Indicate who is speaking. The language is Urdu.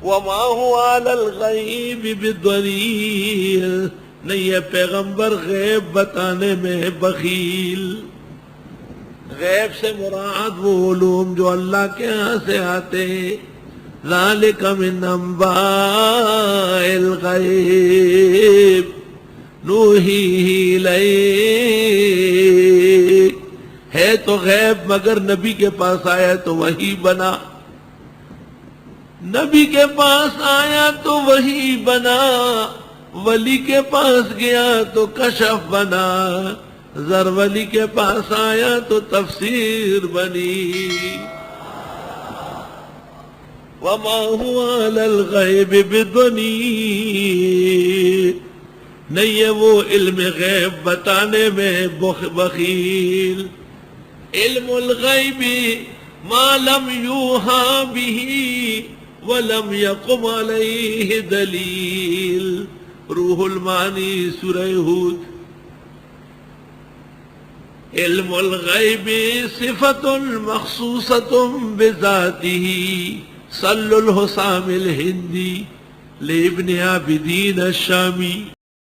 Speaker 1: وما هو علی الغیب بضنین، نہیں ہے پیغمبر غیب بتانے میں بخیل۔ غیب سے مراد وہ علوم جو اللہ کے ہاں سے آتے ہیں۔ ذالک من انباء الغیب نوحیہ الیک، ہے تو غیب مگر نبی کے پاس آیا تو وحی بنا، نبی کے پاس آیا تو وحی بنا، ولی کے پاس گیا تو کشف بنا، زر ولی کے پاس آیا تو تفسیر بنی۔ وما هو علی الغیب بضنین، نہیں ہے وہ علم غیب بتانے میں بخیل۔ علم الغیب ما لم یوحى به ولم يقم علیہ دلیل، روح المعانی سورہ ہود۔ علم الغیب صفت مخصوصۃ بذاتہ، صل الحسام الہندی لابن عابدین الشامی۔